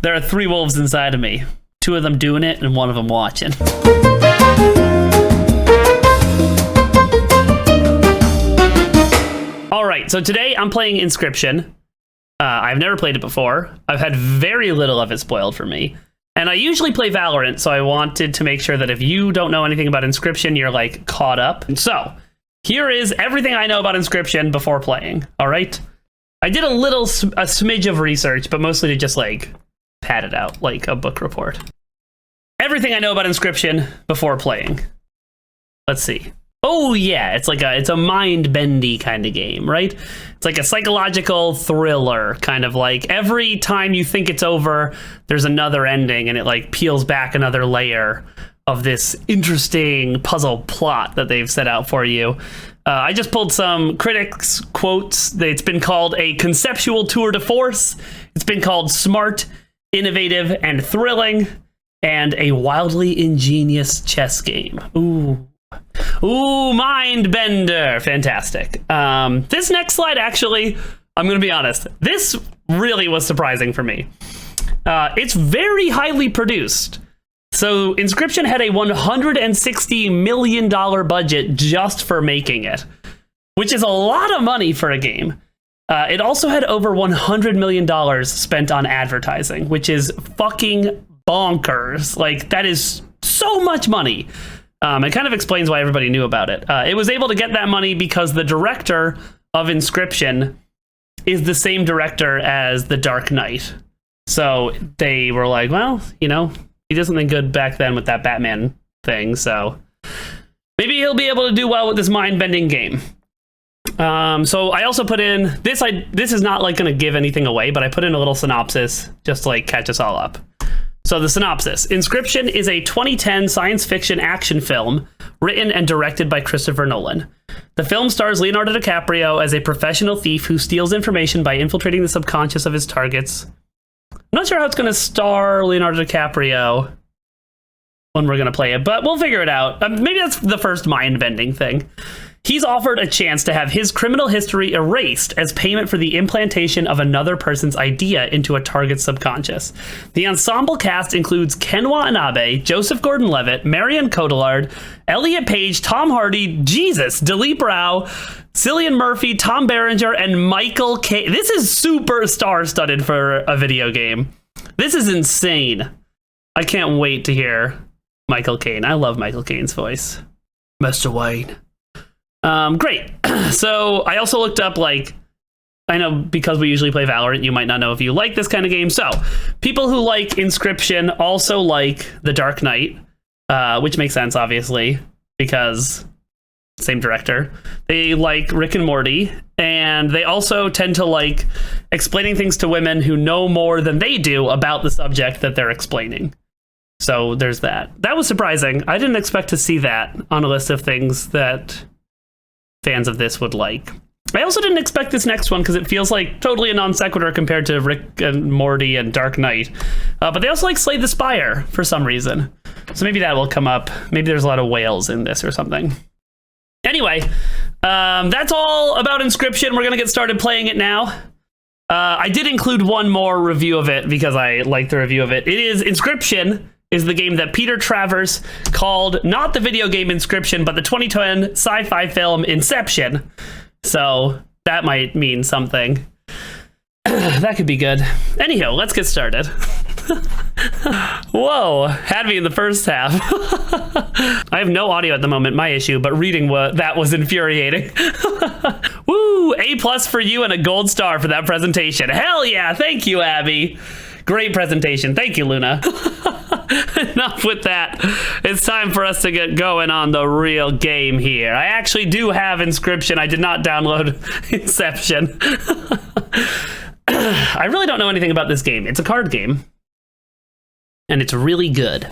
There are 3 wolves inside of me. 2 of them doing it and 1 of them watching. All right, so today I'm playing Inscryption. I've never played it before. I've had very little of it spoiled for me. And I usually play Valorant, so I wanted to make sure that if you don't know anything about Inscryption, you're like caught up. So here is everything I know about Inscryption before playing. All right. I did a smidge of research, but mostly to just like pad it out like a book report. Everything I know about Inscryption before playing. Let's see. Oh yeah, it's a mind-bendy kind of game, right? It's like a psychological thriller, kind of like every time you think it's over, there's another ending, and it like peels back another layer of this interesting puzzle plot that they've set out for you. I just pulled some critics' quotes. It's been called a conceptual tour de force. It's been called smart, innovative, and thrilling, and a wildly ingenious chess game. Ooh, mind bender. Fantastic. This next slide, actually, I'm going to be honest, this really was surprising for me. It's very highly produced. So Inscryption had a $160 million budget just for making it, which is a lot of money for a game. It also had over $100 million spent on advertising, which is fucking bonkers. Like, that is so much money. It kind of explains why everybody knew about it. It was able to get that money because the director of Inscryption is the same director as The Dark Knight. So they were like, well, you know, he did something good back then with that Batman thing, so maybe he'll be able to do well with this mind-bending game. So I also put in this. This is not like going to give anything away, but I put in a little synopsis just to like catch us all up. So the synopsis: Inscryption is a 2010 science fiction action film written and directed by Christopher Nolan. The film stars Leonardo DiCaprio as a professional thief who steals information by infiltrating the subconscious of his targets. I'm not sure how it's going to star Leonardo DiCaprio when we're going to play it, but we'll figure it out. Maybe that's the first mind-bending thing. He's offered a chance to have his criminal history erased as payment for the implantation of another person's idea into a target's subconscious. The ensemble cast includes Ken Watanabe, Joseph Gordon-Levitt, Marion Cotillard, Elliot Page, Tom Hardy, Dilip Rao, Cillian Murphy, Tom Berenger, and Michael Caine. This is super star-studded for a video game. This is insane. I can't wait to hear Michael Caine. I love Michael Caine's voice. Mr. Wayne. Great. So I also looked up, like, I know because we usually play Valorant, you might not know if you like this kind of game. So people who like Inscryption also like The Dark Knight, which makes sense, obviously, because same director. They like Rick and Morty, and they also tend to like explaining things to women who know more than they do about the subject that they're explaining. So there's that. That was surprising. I didn't expect to see that on a list of things that fans of this would like. I also didn't expect this next one because it feels like totally a non sequitur compared to Rick and Morty and Dark Knight. But they also like Slay the Spire for some reason. So maybe that will come up. Maybe there's a lot of whales in this or something. Anyway, that's all about Inscryption. We're going to get started playing it now. I did include one more review of it because I like the review of it. It is Inscryption is the game that Peter Travers called not the video game Inscryption, but the 2010 sci-fi film Inception. So that might mean something. That could be good. Anyhow, let's get started. Whoa, had me in the first half. I have no audio at the moment, my issue, but reading that was infuriating. Woo, A+ for you and a gold star for that presentation. Hell yeah, thank you, Abby. Great presentation. Thank you, Luna. Enough with that. It's time for us to get going on the real game here. I actually do have Inscryption. I did not download Inception. I really don't know anything about this game. It's a card game, and it's really good.